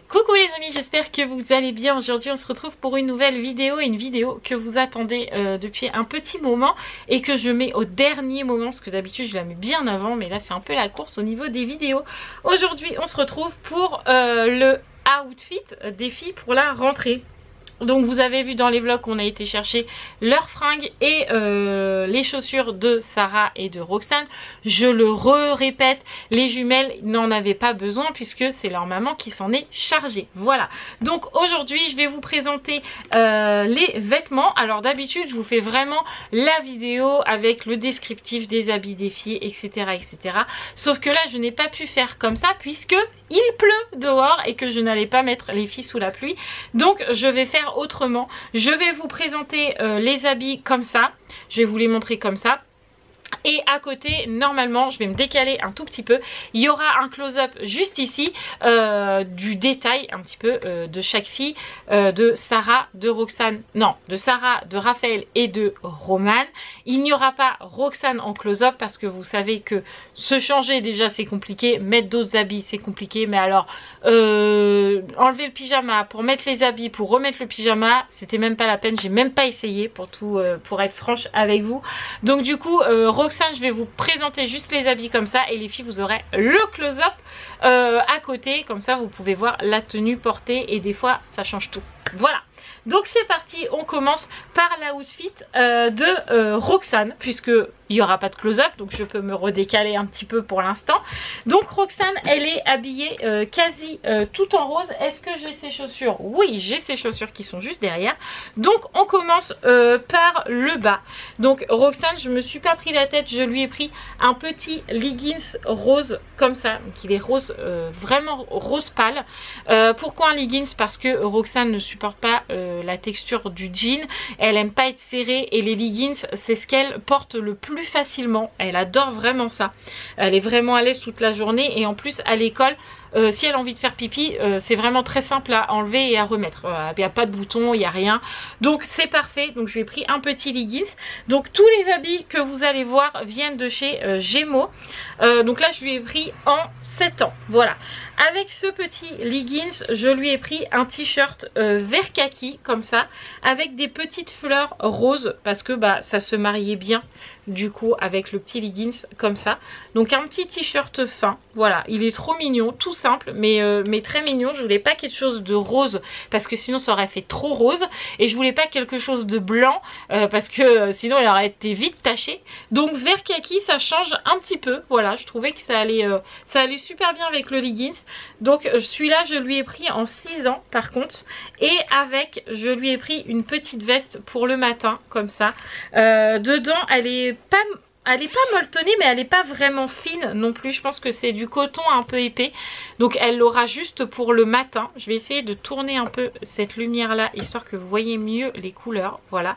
Coucou les amis, j'espère que vous allez bien. Aujourd'hui on se retrouve pour une nouvelle vidéo, une vidéo que vous attendez depuis un petit moment et que je mets au dernier moment parce que d'habitude je la mets bien avant, mais là c'est un peu la course au niveau des vidéos. Aujourd'hui on se retrouve pour le outfit des filles pour la rentrée. Donc vous avez vu dans les vlogs qu'on a été chercher leurs fringues et les chaussures de Sarah et de Roxane. Je le répète, les jumelles n'en avaient pas besoin puisque c'est leur maman qui s'en est chargée. Voilà, donc aujourd'hui je vais vous présenter les vêtements. Alors d'habitude je vous fais vraiment la vidéo avec le descriptif des habits des filles, etc. etc. Sauf que là je n'ai pas pu faire comme ça puisque il pleut dehors et que je n'allais pas mettre les filles sous la pluie. Donc je vais faire autrement. Je vais vous présenter les habits comme ça. Je vais vous les montrer comme ça. Et à côté, normalement, je vais me décaler un tout petit peu. Il y aura un close-up juste ici du détail un petit peu de chaque fille, de Sarah, de Roxane, non, de Sarah, de Raphaël et de Roman. Il n'y aura pas Roxane en close-up parce que vous savez que se changer déjà c'est compliqué, mettre d'autres habits c'est compliqué, mais alors enlever le pyjama pour mettre les habits, pour remettre le pyjama, c'était même pas la peine, j'ai même pas essayé pour être franche avec vous. Donc du coup, Roxane, je vais vous présenter juste les habits comme ça et les filles vous aurez le close-up à côté, comme ça vous pouvez voir la tenue portée et des fois ça change tout. Voilà, donc c'est parti, on commence par l'outfit de Roxane puisque il n'y aura pas de close-up, donc je peux me redécaler un petit peu pour l'instant. Donc Roxane, elle est habillée quasi tout en rose. Est-ce que j'ai ses chaussures? Oui, j'ai ses chaussures qui sont juste derrière. Donc on commence par le bas. Donc Roxane, je me suis pas pris la tête, je lui ai pris un petit leggings rose comme ça. Donc il est rose, vraiment rose pâle. Pourquoi un leggings? Parce que Roxane ne supporte pas la texture du jean. Elle aime pas être serrée et les leggings, c'est ce qu'elle porte le plus facilement. Elle adore vraiment ça. Elle est vraiment à l'aise toute la journée et en plus à l'école, si elle a envie de faire pipi, c'est vraiment très simple à enlever et à remettre. Il n'y a pas de bouton, il n'y a rien. Donc c'est parfait. Donc je lui ai pris un petit leggings. Donc tous les habits que vous allez voir viennent de chez Gémeaux. Donc là je lui ai pris en 7 ans. Voilà. Avec ce petit leggings, je lui ai pris un t-shirt vert kaki comme ça, avec des petites fleurs roses parce que bah ça se mariait bien du coup avec le petit leggings comme ça. Donc un petit t-shirt fin, voilà, il est trop mignon, tout simple mais très mignon. Je voulais pas quelque chose de rose parce que sinon ça aurait fait trop rose et je voulais pas quelque chose de blanc parce que sinon il aurait été vite taché. Donc vert kaki, ça change un petit peu, voilà, je trouvais que ça allait super bien avec le leggings. Donc celui-là je lui ai pris en 6 ans par contre, et avec je lui ai pris une petite veste pour le matin comme ça. Dedans elle est pas molletonnée mais elle est pas vraiment fine non plus, je pense que c'est du coton un peu épais, donc elle l'aura juste pour le matin. Je vais essayer de tourner un peu cette lumière là histoire que vous voyez mieux les couleurs, voilà.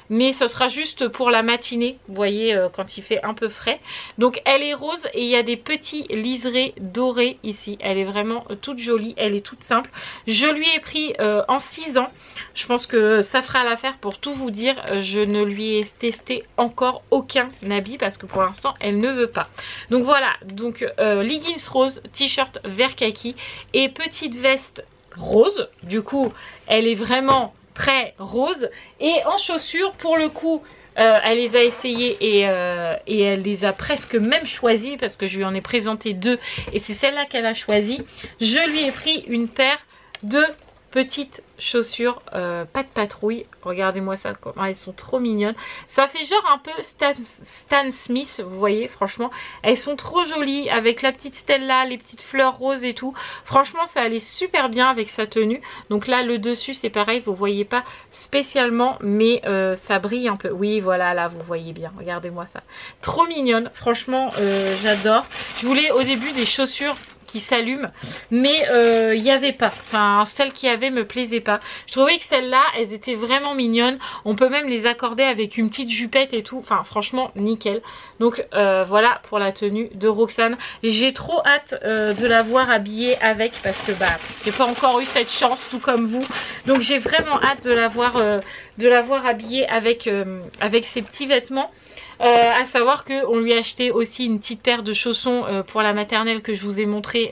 Mais ce sera juste pour la matinée, vous voyez, quand il fait un peu frais. Donc elle est rose et il y a des petits liserés dorés ici. Elle est vraiment toute jolie, elle est toute simple. Je lui ai pris en 6 ans. Je pense que ça fera l'affaire pour tout vous dire. Je ne lui ai testé encore aucun habit parce que pour l'instant elle ne veut pas. Donc voilà, donc leggings rose, t-shirt vert kaki et petite veste rose. Du coup elle est vraiment très rose. Et en chaussures pour le coup elle les a essayées et elle les a presque même choisies parce que je lui en ai présenté 2 et c'est celle-là qu'elle a choisie. Je lui ai pris une paire de petites chaussures pas de patrouille, regardez-moi ça, comment elles sont trop mignonnes. Ça fait genre un peu Stan Smith, vous voyez, franchement elles sont trop jolies avec la petite stèle là, les petites fleurs roses et tout. Franchement ça allait super bien avec sa tenue. Donc là le dessus c'est pareil, vous voyez pas spécialement mais ça brille un peu. Oui voilà, là vous voyez bien, regardez-moi ça, trop mignonne, franchement j'adore. Je voulais au début des chaussures qui s'allument mais il n'y avait pas, enfin celles qui avaient me plaisaient pas. Je trouvais que celles-là elles étaient vraiment mignonnes, on peut même les accorder avec une petite jupette et tout, enfin franchement nickel. Donc voilà pour la tenue de Roxane. J'ai trop hâte de la voir habillée avec parce que bah j'ai pas encore eu cette chance tout comme vous, donc j'ai vraiment hâte de la voir habillée avec ces petits vêtements. À savoir qu'on lui a acheté aussi une petite paire de chaussons pour la maternelle que je vous ai montré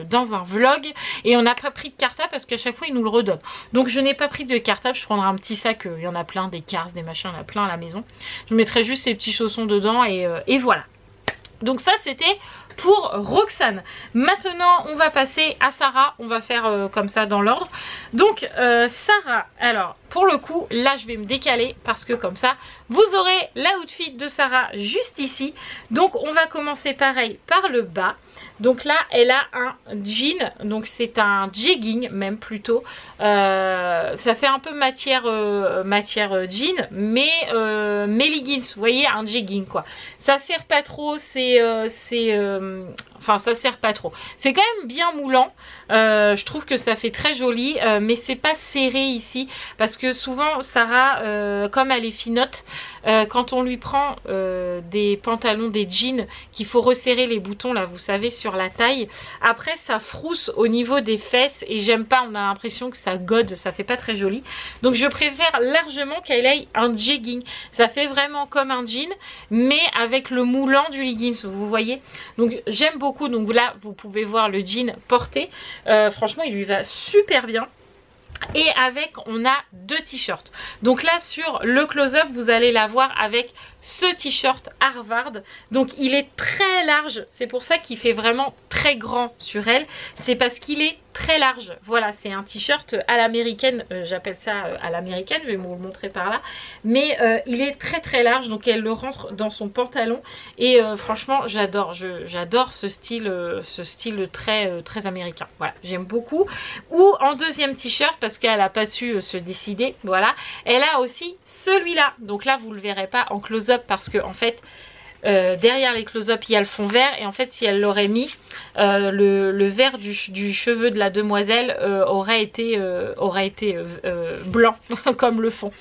dans un vlog et on n'a pas pris de cartable parce qu'à chaque fois il nous le redonne. Donc je n'ai pas pris de cartable, je prendrai un petit sac, il y en a plein, des Cars, des machins, il y en a plein à la maison. Je mettrai juste ces petits chaussons dedans et voilà. Donc ça c'était pour Roxane. Maintenant on va passer à Sarah, on va faire comme ça dans l'ordre. Donc Sarah, alors pour le coup là je vais me décaler parce que comme ça vous aurez l'outfit de Sarah juste ici. Donc on va commencer pareil par le bas. Donc là elle a un jean, donc c'est un jegging même plutôt, ça fait un peu matière jean mais leggings, vous voyez, un jegging quoi. Ça sert pas trop, enfin ça sert pas trop, c'est quand même bien moulant, je trouve que ça fait très joli, mais c'est pas serré ici parce que souvent Sarah comme elle est finotte, quand on lui prend des pantalons, des jeans qu'il faut resserrer les boutons là vous savez sur la taille, après ça frousse au niveau des fesses et j'aime pas, on a l'impression que ça gode, ça fait pas très joli. Donc je préfère largement qu'elle ait un jegging, ça fait vraiment comme un jean mais avec le moulant du leggings, vous voyez. Donc j'aime beaucoup, donc là vous pouvez voir le jean porté, franchement il lui va super bien. Et avec on a deux t-shirts. Donc là sur le close-up vous allez la voir avec ce t-shirt Harvard. Donc il est très large, c'est pour ça qu'il fait vraiment très grand sur elle, c'est parce qu'il est très large. Voilà, c'est un t-shirt à l'américaine, j'appelle ça à l'américaine, je vais vous le montrer par là, mais il est très très large, donc elle le rentre dans son pantalon et franchement j'adore, j'adore ce style très américain. Voilà, j'aime beaucoup. Ou en deuxième t-shirt parce qu'elle n'a pas su se décider, voilà, elle a aussi celui-là. Donc là vous le verrez pas en close-up parce que en fait derrière les close-up il y a le fond vert et en fait si elle l'aurait mis le vert du cheveu de la demoiselle aurait été blanc comme le fond.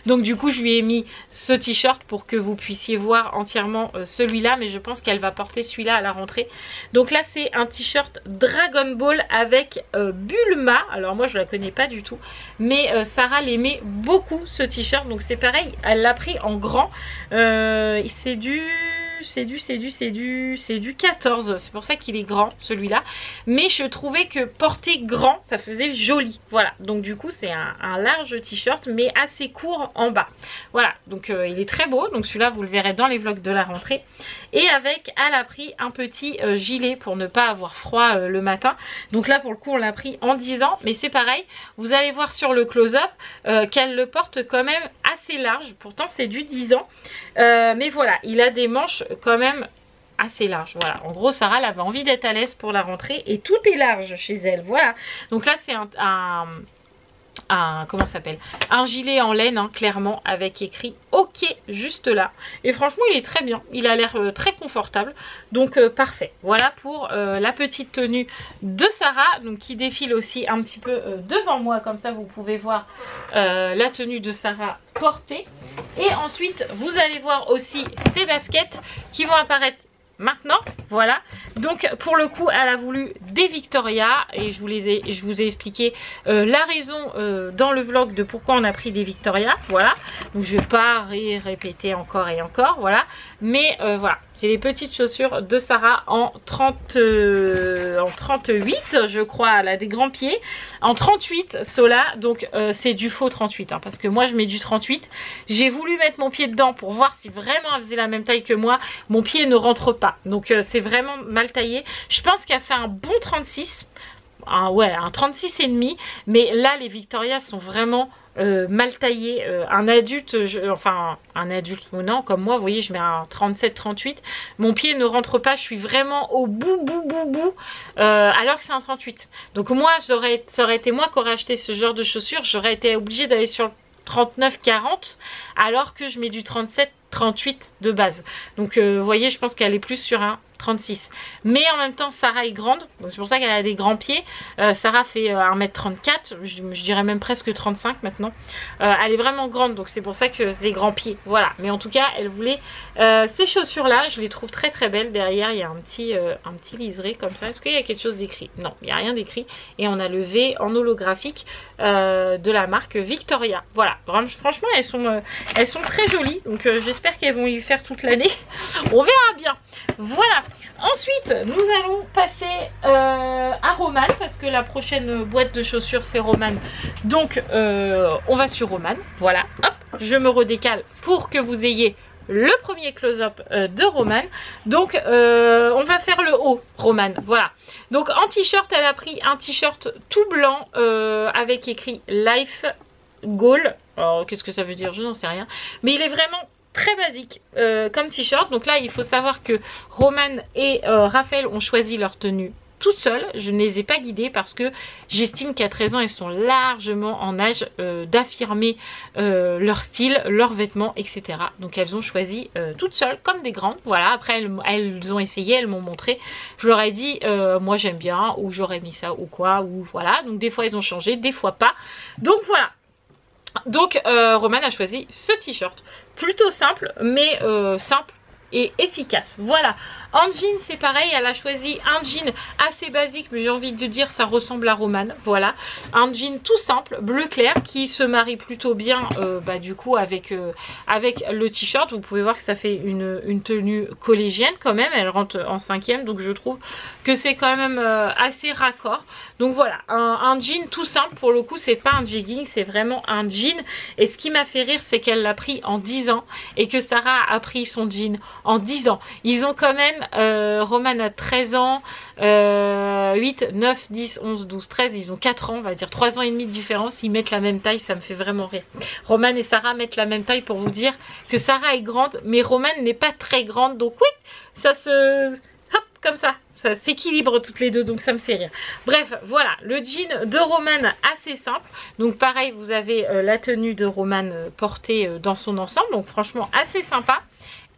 Donc du coup je lui ai mis ce t-shirt pour que vous puissiez voir entièrement celui-là, mais je pense qu'elle va porter celui-là à la rentrée. Donc là c'est un t-shirt Dragon Ball avec Bulma. Alors moi je la connais pas du tout, mais Sarah l'aimait beaucoup ce t-shirt, donc c'est pareil, elle l'a pris en grand, c'est du 14, c'est pour ça qu'il est grand celui-là, mais je trouvais que porter grand ça faisait joli, voilà. Donc du coup c'est un large t-shirt mais assez court en bas, voilà. Donc il est très beau, donc celui-là vous le verrez dans les vlogs de la rentrée. Et avec, elle a pris un petit gilet pour ne pas avoir froid le matin. Donc là pour le coup on l'a pris en 10 ans, mais c'est pareil, vous allez voir sur le close-up qu'elle le porte quand même assez large, pourtant c'est du 10 ans, mais voilà, il a des manches quand même assez large. Voilà, en gros Sarah elle avait envie d'être à l'aise pour la rentrée et tout est large chez elle, voilà. Donc là c'est comment ça s'appelle, un gilet en laine hein, clairement avec écrit ok juste là, et franchement il est très bien, il a l'air très confortable, donc parfait. Voilà pour la petite tenue de Sarah, donc qui défile aussi un petit peu devant moi, comme ça vous pouvez voir la tenue de Sarah portée. Et ensuite vous allez voir aussi ces baskets qui vont apparaître maintenant, voilà. Donc pour le coup elle a voulu des Victoria et je vous ai expliqué la raison dans le vlog de pourquoi on a pris des Victoria, voilà. Donc je vais pas répéter encore et encore, voilà, mais voilà, c'est les petites chaussures de Sarah en 38 je crois, elle a des grands pieds, en 38 Sola, donc c'est du faux 38 hein, parce que moi je mets du 38. J'ai voulu mettre mon pied dedans pour voir si vraiment elle faisait la même taille que moi, mon pied ne rentre pas, donc c'est vraiment mal taillé. Je pense qu'elle fait un bon 36, ouais, un 36,5, mais là les Victoria sont vraiment mal taillé. Un adulte, enfin un adulte non, comme moi, vous voyez, je mets un 37-38, mon pied ne rentre pas, je suis vraiment au bout, alors que c'est un 38. Donc moi, ça aurait été moi qui aurais acheté ce genre de chaussures, j'aurais été obligée d'aller sur le 39-40, alors que je mets du 37-38 de base. Donc vous voyez, je pense qu'elle est plus sur un 36. Mais en même temps Sarah est grande, donc c'est pour ça qu'elle a des grands pieds. Sarah fait 1m34, je dirais même presque 35 maintenant. Elle est vraiment grande, donc c'est pour ça que c'est des grands pieds, voilà. Mais en tout cas elle voulait ces chaussures là, je les trouve très très belles. Derrière il y a un petit liseré comme ça. Est-ce qu'il y a quelque chose d'écrit? Non, il n'y a rien d'écrit. Et on a le V en holographique de la marque Victoria, voilà. Franchement elles sont très jolies, donc j'espère qu'elles vont y faire toute l'année. On verra bien, voilà. Ensuite, nous allons passer à Roman parce que la prochaine boîte de chaussures c'est Roman. Donc, on va sur Roman. Voilà, hop, je me redécale pour que vous ayez le premier close-up de Roman. Donc, on va faire le haut Roman. Voilà. Donc, en t-shirt, elle a pris un t-shirt tout blanc avec écrit Life Goal. Alors, qu'est-ce que ça veut dire? Je n'en sais rien. Mais il est vraiment très basique comme t-shirt. Donc là il faut savoir que Roman et Raphaël ont choisi leur tenue tout seuls. Je ne les ai pas guidés parce que j'estime qu'à 13 ans elles sont largement en âge d'affirmer leur style, leurs vêtements, etc. Donc elles ont choisi toutes seules comme des grandes. Voilà, après elles ont essayé, elles m'ont montré. Je leur ai dit moi j'aime bien, ou j'aurais mis ça ou quoi, ou voilà. Donc des fois ils ont changé, des fois pas. Donc voilà. Donc Roman a choisi ce t-shirt. Plutôt simple, mais simple et efficace. Voilà. En jean, c'est pareil. Elle a choisi un jean assez basique, mais j'ai envie de dire ça ressemble à Roman. Voilà. Un jean tout simple, bleu clair, qui se marie plutôt bien du coup avec le t-shirt. Vous pouvez voir que ça fait une tenue collégienne quand même. Elle rentre en 5e, donc je trouve que c'est quand même assez raccord. Donc voilà, un jean tout simple. Pour le coup, c'est pas un jegging, c'est vraiment un jean. Et ce qui m'a fait rire, c'est qu'elle l'a pris en 10 ans et que Sarah a pris son jean en 10 ans. Ils ont quand même, Roman a 13 ans, 8, 9, 10, 11, 12, 13, ils ont 4 ans, on va dire 3 ans et demi de différence. Ils mettent la même taille, ça me fait vraiment rire. Roman et Sarah mettent la même taille pour vous dire que Sarah est grande, mais Roman n'est pas très grande. Donc oui, ça se... hop, comme ça s'équilibre toutes les deux, donc ça me fait rire. Bref, voilà, le jean de Roman assez simple. Donc pareil, vous avez la tenue de Roman portée dans son ensemble, donc franchement assez sympa.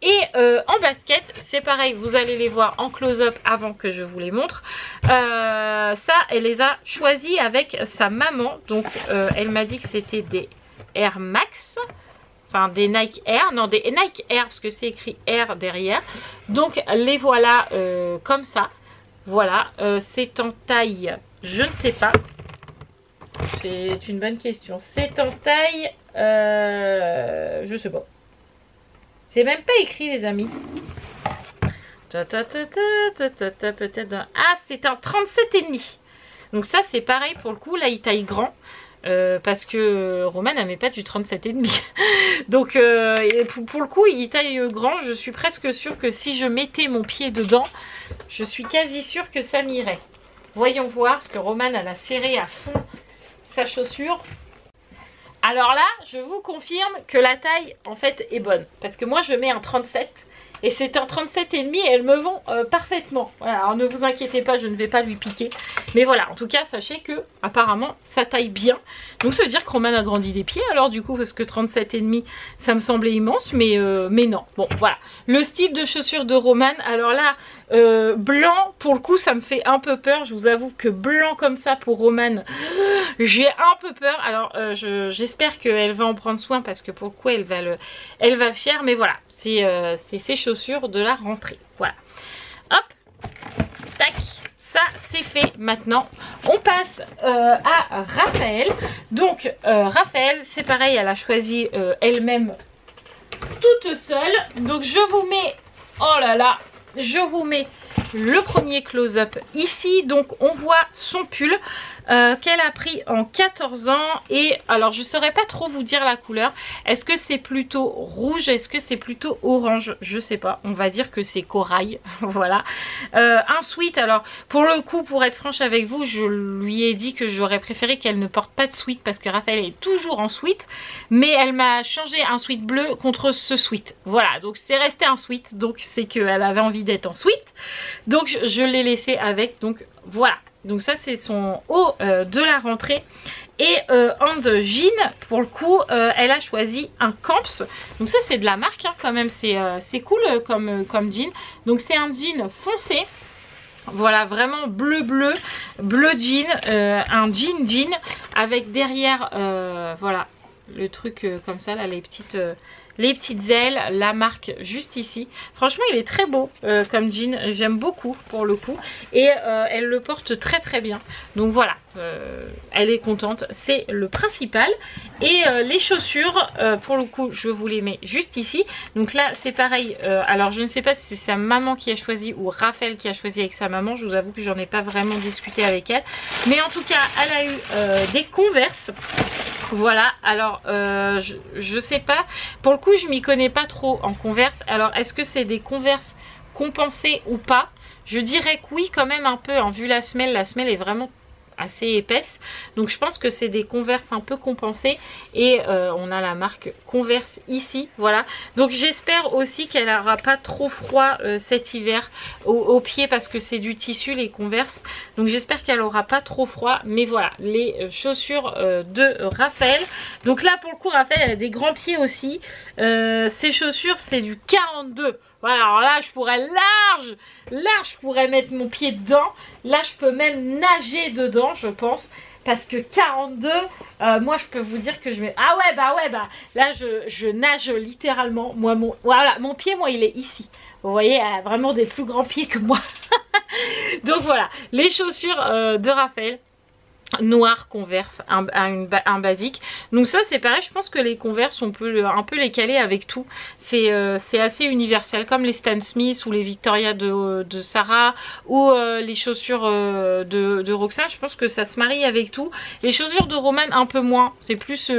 Et en basket, c'est pareil, vous allez les voir en close-up avant que je vous les montre. Ça, elle les a choisis avec sa maman. Donc, elle m'a dit que c'était des Air Max. Enfin, des Nike Air. Non, des Nike Air, parce que c'est écrit Air derrière. Donc, les voilà comme ça. Voilà, c'est en taille, je ne sais pas. C'est une bonne question. C'est en taille, je sais pas. C'est même pas écrit, les amis. Peut-être un... Ah, c'est un 37,5. Donc ça, c'est pareil pour le coup. Là, il taille grand. Parce que Roman n'aimait pas du 37,5. Donc, pour le coup, il taille grand. Je suis presque sûre que si je mettais mon pied dedans, je suis quasi sûre que ça m'irait. Voyons voir, parce que Roman, elle a serré à fond sa chaussure. Alors là, je vous confirme que la taille, en fait, est bonne. Parce que moi, je mets un 37 et c'est un 37,5 et elles me vont parfaitement. Voilà, alors ne vous inquiétez pas, je ne vais pas lui piquer. Mais voilà, en tout cas, sachez que apparemment, ça taille bien. Donc ça veut dire que Roman a grandi des pieds. Alors du coup, parce que 37,5, ça me semblait immense, mais non. Bon, voilà. Le style de chaussures de Roman, alors là... blanc, pour le coup ça me fait un peu peur. Je vous avoue que blanc comme ça pour Roman, j'ai un peu peur. Alors j'espère qu'elle va en prendre soin parce que pour le coup elle va le faire. Mais voilà, c'est ses chaussures de la rentrée. Voilà, hop, tac, ça c'est fait. Maintenant on passe à Raphaël. Donc Raphaël, c'est pareil, elle a choisi elle-même toute seule. Donc je vous mets, oh là là, je vous mets le premier close-up ici. Donc on voit son pull qu'elle a pris en 14 ans. Et alors je ne saurais pas trop vous dire la couleur. Est-ce que c'est plutôt rouge? Est-ce que c'est plutôt orange? Je sais pas. On va dire que c'est corail. Voilà. Un sweat. Alors pour le coup, pour être franche avec vous, je lui ai dit que j'aurais préféré qu'elle ne porte pas de sweat parce que Raphaël est toujours en sweat. Mais elle m'a changé un sweat bleu contre ce sweat. Voilà. Donc c'est resté un sweat. Donc c'est qu'elle avait envie d'être en sweat. Donc je l'ai laissé avec. Donc voilà. Donc ça c'est son haut de la rentrée. Et en jean, pour le coup, elle a choisi un Camps. Donc ça c'est de la marque hein, quand même. C'est cool comme jean. Donc c'est un jean foncé. Voilà, vraiment bleu jean. Un jean avec derrière, voilà, le truc comme ça, là, les petites les petites ailes, la marque juste ici. Franchement il est très beau comme jean, j'aime beaucoup pour le coup. Et elle le porte très très bien. Donc voilà, elle est contente, c'est le principal. Et les chaussures, pour le coup je vous les mets juste ici. Donc là c'est pareil, alors je ne sais pas si c'est sa maman qui a choisi ou Raphaël qui a choisi avec sa maman. Je vous avoue que j'en ai pas vraiment discuté avec elle. Mais en tout cas elle a eu des Converse. Voilà, alors je sais pas, pour le coup je m'y connais pas trop en Converse. Alors est-ce que c'est des Converse compensés ou pas? Je dirais que oui quand même un peu, hein, vu la semelle est vraiment assez épaisse, donc je pense que c'est des Converse un peu compensés. Et on a la marque Converse ici, voilà. Donc j'espère aussi qu'elle n'aura pas trop froid cet hiver aux pieds, parce que c'est du tissu les Converse, donc j'espère qu'elle aura pas trop froid. Mais voilà les chaussures de Raphaël. Donc là pour le coup Raphaël elle a des grands pieds aussi. Ces chaussures c'est du 42. Voilà, alors là je pourrais large, je pourrais mettre mon pied dedans. Là je peux même nager dedans je pense. Parce que 42, moi je peux vous dire que je mets... Ah ouais bah là je nage littéralement. Moi voilà, mon pied moi il est ici. Vous voyez, elle a vraiment des plus grands pieds que moi. Donc voilà, les chaussures de Raphaël. Noir Converse, un basique. Donc ça c'est pareil, je pense que les Converse on peut un peu les caler avec tout. C'est assez universel, comme les Stan Smith ou les Victoria de Sarah, ou les chaussures de Roxane. Je pense que ça se marie avec tout. Les chaussures de Roman un peu moins, c'est plus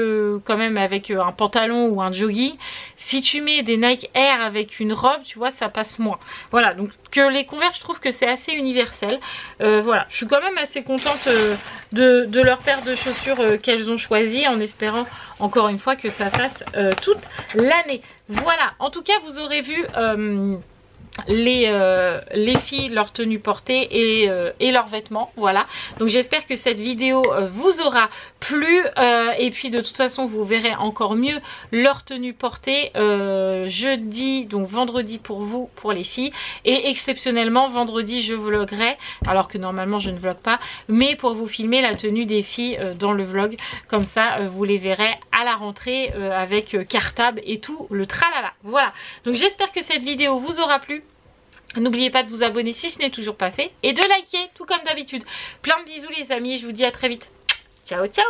quand même avec un pantalon ou un jogging. Si tu mets des Nike Air avec une robe, tu vois, ça passe moins. Voilà, donc que les Converse je trouve que c'est assez universel. Voilà, je suis quand même assez contente de leur paire de chaussures qu'elles ont choisi, en espérant encore une fois que ça fasse toute l'année. Voilà, en tout cas vous aurez vu les filles, leur tenue portée et leurs vêtements. Voilà, donc j'espère que cette vidéo vous aura plu, et puis de toute façon vous verrez encore mieux leur tenue portée jeudi, donc vendredi pour vous, pour les filles, et exceptionnellement vendredi je vloguerai, alors que normalement je ne vlog pas, mais pour vous filmer la tenue des filles dans le vlog, comme ça vous les verrez à la rentrée avec cartable et tout le tralala. Voilà, donc j'espère que cette vidéo vous aura plu. N'oubliez pas de vous abonner si ce n'est toujours pas fait, et de liker tout comme d'habitude. Plein de bisous les amis, je vous dis à très vite. Ciao ciao.